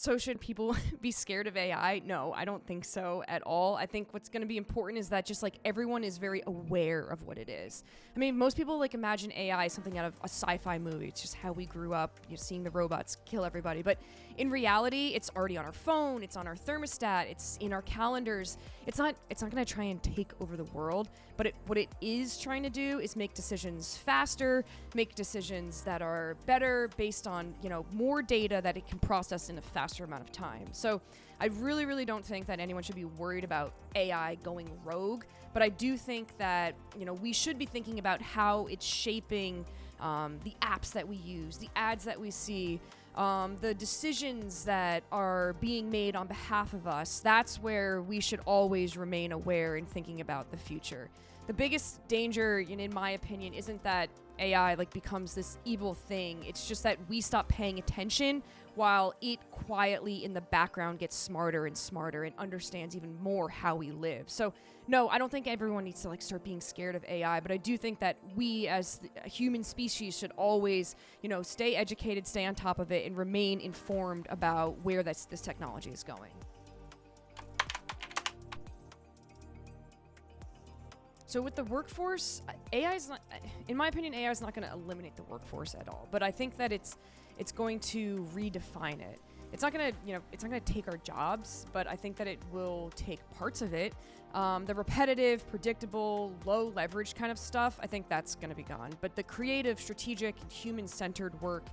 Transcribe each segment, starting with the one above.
So should people be scared of AI? No, I don't think so at all. I think what's going to be important is that just like everyone is very aware of what it is. I mean, most people like imagine AI as something out of a sci-fi movie. It's just how we grew up, seeing the robots kill everybody. But in reality, it's already on our phone, it's on our thermostat, it's in our calendars. It's not going to try and take over the world, but what it is trying to do is make decisions faster, make decisions that are better based on, more data that it can process in a faster amount of time. So I really, really don't think that anyone should be worried about AI going rogue, but I do think that, we should be thinking about how it's shaping the apps that we use, the ads that we see, the decisions that are being made on behalf of us. That's where we should always remain aware and thinking about the future. The biggest danger, in my opinion, isn't that AI becomes this evil thing. It's just that we stop paying attention while it quietly in the background gets smarter and smarter and understands even more how we live. So no, I don't think everyone needs to start being scared of AI, but I do think that we as a human species should always, stay educated, stay on top of it, and remain informed about where this technology is going. So with the workforce, AI is not, in my opinion, AI is not going to eliminate the workforce at all. But I think that it's going to redefine it. It's not going to, it's not going to take our jobs, but I think that it will take parts of it. The repetitive, predictable, low leverage kind of stuff, I think that's going to be gone. But the creative, strategic, human-centered work,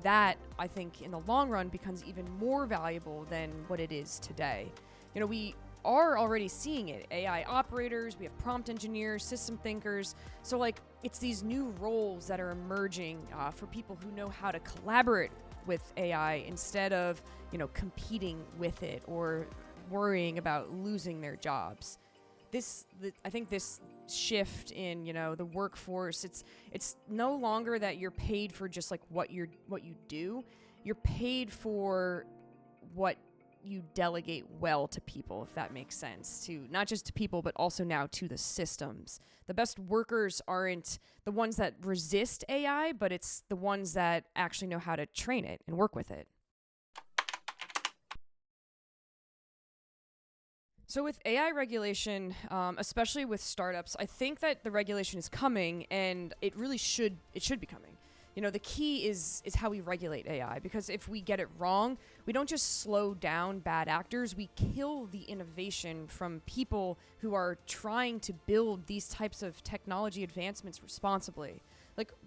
that I think in the long run becomes even more valuable than what it is today. We are already seeing it. AI operators, we have prompt engineers, system thinkers. So it's these new roles that are emerging for people who know how to collaborate with AI instead of, competing with it or worrying about losing their jobs. I think this shift in, the workforce, it's no longer that you're paid for just what you do. You're paid for what you delegate well to people, if that makes sense, to not just to people, but also now to the systems. The best workers aren't the ones that resist AI, but it's the ones that actually know how to train it and work with it. So with AI regulation, especially with startups, I think that the regulation is coming, and it should be coming. The key is how we regulate AI, because if we get it wrong, we don't just slow down bad actors, we kill the innovation from people who are trying to build these types of technology advancements responsibly.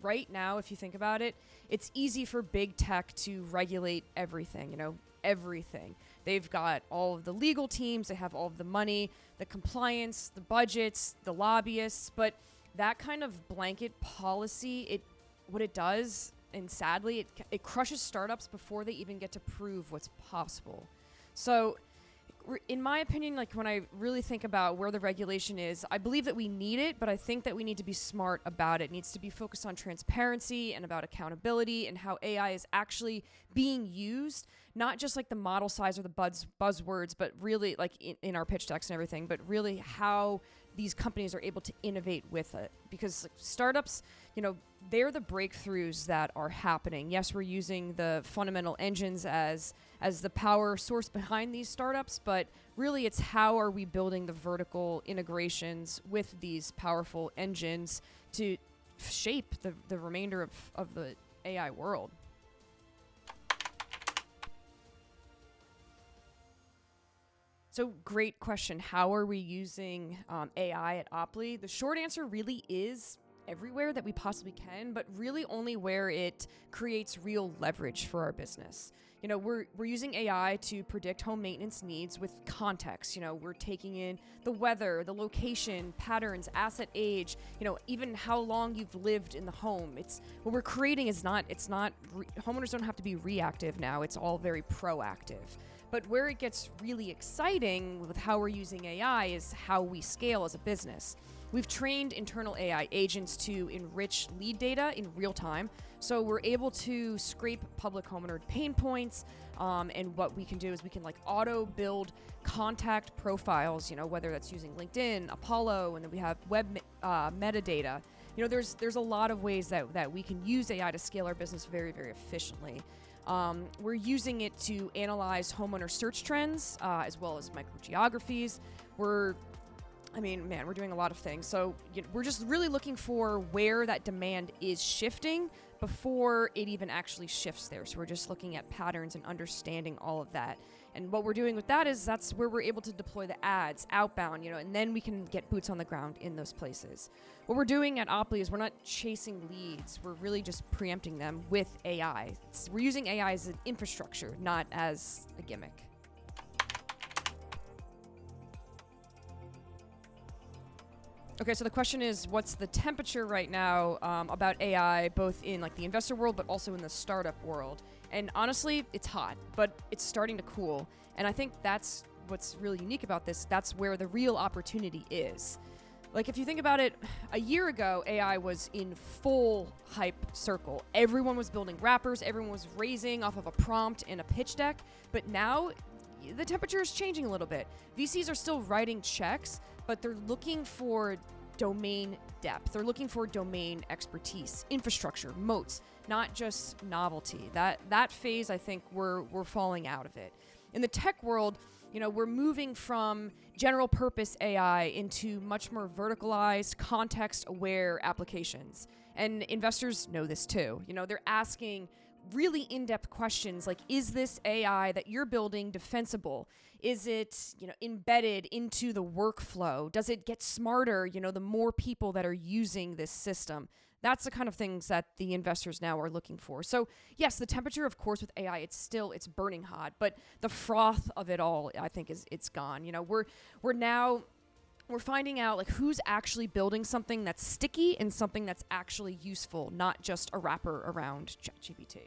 Right now, if you think about it, it's easy for big tech to regulate everything, everything. They've got all of the legal teams, they have all of the money, the compliance, the budgets, the lobbyists, but that kind of blanket policy, what it does, and sadly, it crushes startups before they even get to prove what's possible. So in my opinion, when I really think about where the regulation is, I believe that we need it, but I think that we need to be smart about it. It needs to be focused on transparency and about accountability and how AI is actually being used, not just the model size or the buzzwords, but really in our pitch decks and everything, but really how these companies are able to innovate with it. Because startups, they're the breakthroughs that are happening. Yes, we're using the fundamental engines as the power source behind these startups, but really it's how are we building the vertical integrations with these powerful engines to shape the remainder of the AI world. So great question. How are we using AI at Oply? The short answer really is everywhere that we possibly can, but really only where it creates real leverage for our business. We're using AI to predict home maintenance needs with context. We're taking in the weather, the location, patterns, asset age, even how long you've lived in the home. What we're creating is homeowners don't have to be reactive now. It's all very proactive. But where it gets really exciting with how we're using AI is how we scale as a business. We've trained internal AI agents to enrich lead data in real time. So we're able to scrape public homeowner pain points. And what we can do is we can auto build contact profiles, whether that's using LinkedIn, Apollo, and then we have web metadata. There's a lot of ways that we can use AI to scale our business very, very efficiently. We're using it to analyze homeowner search trends, as well as microgeographies. We're doing a lot of things. So we're just really looking for where that demand is shifting before it even actually shifts there. So we're just looking at patterns and understanding all of that. And what we're doing with that is that's where we're able to deploy the ads outbound, and then we can get boots on the ground in those places. What we're doing at Oply is we're not chasing leads. We're really just preempting them with AI. We're using AI as an infrastructure, not as a gimmick. Okay, so the question is, what's the temperature right now about AI, both in like the investor world, but also in the startup world? And honestly, it's hot, but it's starting to cool. And I think that's what's really unique about this. That's where the real opportunity is. Like, if you think about it, a year ago, AI was in full hype circle. Everyone was building wrappers, everyone was raising off of a prompt and a pitch deck. But now, the temperature is changing a little bit. VCs are still writing checks, but they're looking for domain depth. They're looking for domain expertise, infrastructure, moats, not just novelty. That phase, I think, we're falling out of it. In the tech world, we're moving from general purpose AI into much more verticalized, context-aware applications. And investors know this too. They're asking really in-depth questions like, is this AI that you're building defensible? Is it, embedded into the workflow? Does it get smarter, the more people that are using this system? That's the kind of things that the investors now are looking for. So yes, the temperature, of course, with AI, it's burning hot, but the froth of it all, I think, it's gone. We're finding out like who's actually building something that's sticky and something that's actually useful, not just a wrapper around ChatGPT.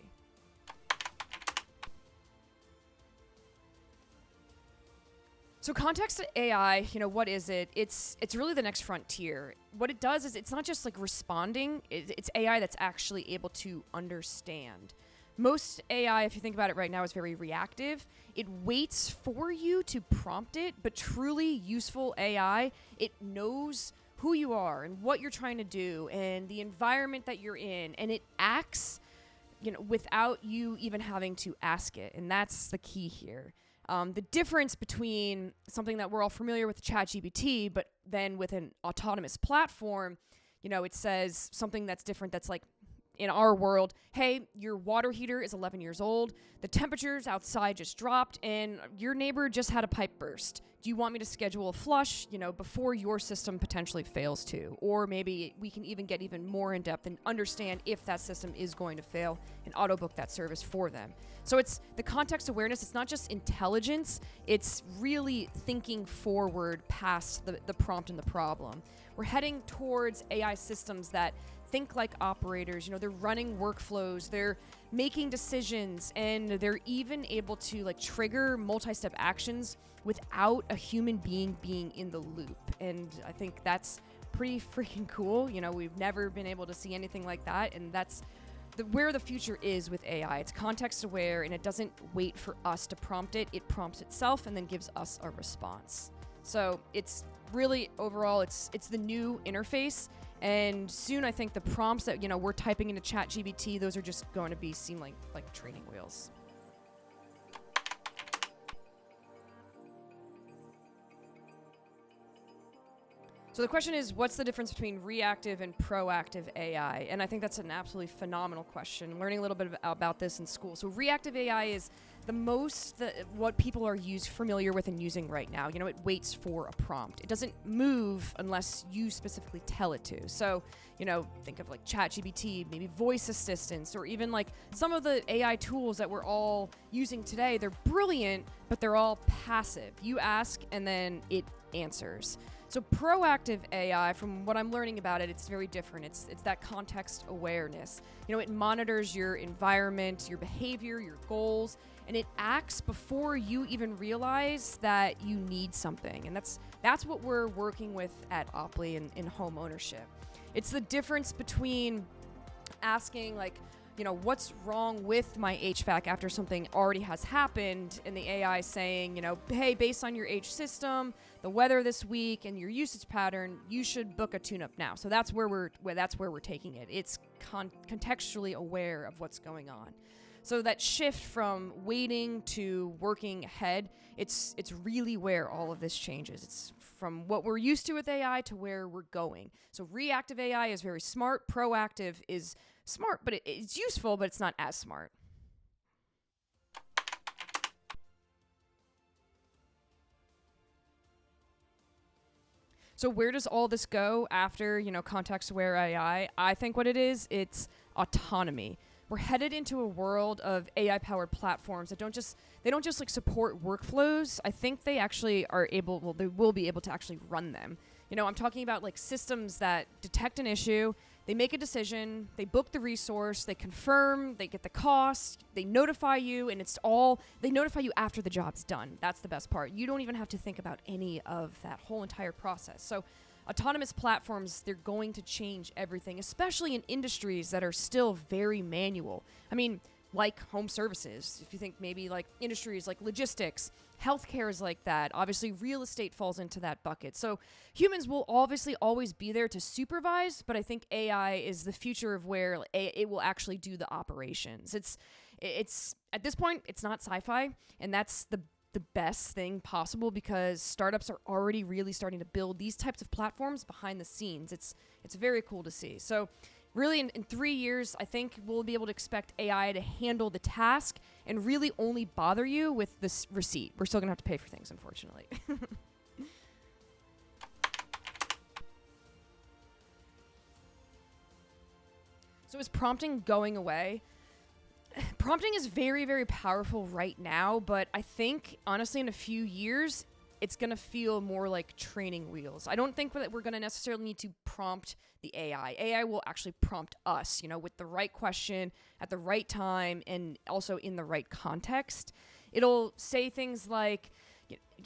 So context AI, what is it? It's really the next frontier. What it does is it's not just like responding, it's AI that's actually able to understand. Most AI, if you think about it right now, is very reactive. It waits for you to prompt it, but truly useful AI, it knows who you are and what you're trying to do and the environment that you're in, and it acts, without you even having to ask it, and that's the key here. The difference between something that we're all familiar with, ChatGPT, but then with an autonomous platform, it says something that's different. That's like, in our world, hey, your water heater is 11 years old, the temperatures outside just dropped, and your neighbor just had a pipe burst. Do you want me to schedule a flush, before your system potentially fails too? Or maybe we can even get even more in depth and understand if that system is going to fail and auto book that service for them. So it's the context awareness. It's not just intelligence. It's really thinking forward past the prompt and the problem. We're heading towards AI systems that think like operators. They're running workflows, they're making decisions, and they're even able to like trigger multi-step actions without a human being being in the loop. And I think that's pretty freaking cool. We've never been able to see anything like that, and that's where the future is with AI. It's context aware, and it doesn't wait for us to prompt it. It prompts itself and then gives us a response. So it's really, overall, it's the new interface. And soon, I think the prompts that we're typing into ChatGPT, those are just going to seem like training wheels. So the question is, what's the difference between reactive and proactive AI? And I think that's an absolutely phenomenal question. Learning a little bit about this in school. So reactive AI is what people are familiar with and using right now. It waits for a prompt. It doesn't move unless you specifically tell it to. So, think of like ChatGPT, maybe voice assistants, or even like some of the AI tools that we're all using today. They're brilliant, but they're all passive. You ask and then it answers. So proactive AI, from what I'm learning about it, it's very different. It's that context awareness. It monitors your environment, your behavior, your goals, and it acts before you even realize that you need something. And that's what we're working with at Oply in home ownership. It's the difference between asking like, what's wrong with my HVAC after something already has happened, and the AI saying, hey, based on your H system, the weather this week, and your usage pattern, you should book a tune-up now. So that's where we're taking it. It's contextually aware of what's going on. So that shift from waiting to working ahead, it's really where all of this changes. It's from what we're used to with AI to where we're going. So reactive AI is very smart. Proactive is smart, but it's useful, but it's not as smart. So where does all this go after, context-aware AI? I think what it is, it's autonomy. We're headed into a world of AI-powered platforms that don't just like support workflows. I think they actually are able, well, they will be able to actually run them. I'm talking about like systems that detect an issue, they make a decision, they book the resource, they confirm, they get the cost, they notify you, and they notify you after the job's done. That's the best part. You don't even have to think about any of that whole entire process. So autonomous platforms, they're going to change everything, especially in industries that are still very manual. I mean, like home services, if you think maybe like industries like logistics, healthcare is like that. Obviously, real estate falls into that bucket. So humans will obviously always be there to supervise, but I think AI is the future of where it will actually do the operations. It's at this point, it's not sci-fi, and that's the best thing possible because startups are already really starting to build these types of platforms behind the scenes. It's very cool to see. So really, in 3 years, I think we'll be able to expect AI to handle the task and really only bother you with this receipt. We're still going to have to pay for things, unfortunately. So is prompting going away? Prompting is very, very powerful right now, but I think, honestly, in a few years, it's going to feel more like training wheels. I don't think that we're going to necessarily need to prompt the AI. AI will actually prompt us, with the right question at the right time and also in the right context. It'll say things like,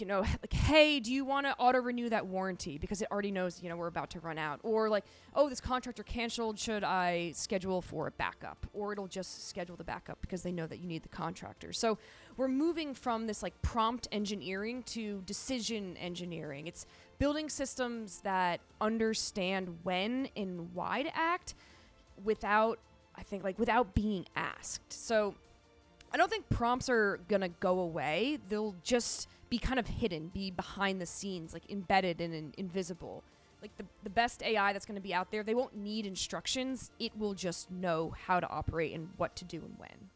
like, hey, do you want to auto renew that warranty? Because it already knows, we're about to run out. Or like, oh, this contractor canceled. Should I schedule for a backup? Or it'll just schedule the backup because they know that you need the contractor. So we're moving from this like prompt engineering to decision engineering. It's building systems that understand when and why to act without being asked. So I don't think prompts are going to go away. They'll just be kind of hidden, be behind the scenes, like embedded and invisible. Like the best AI that's going to be out there, they won't need instructions. It will just know how to operate and what to do and when.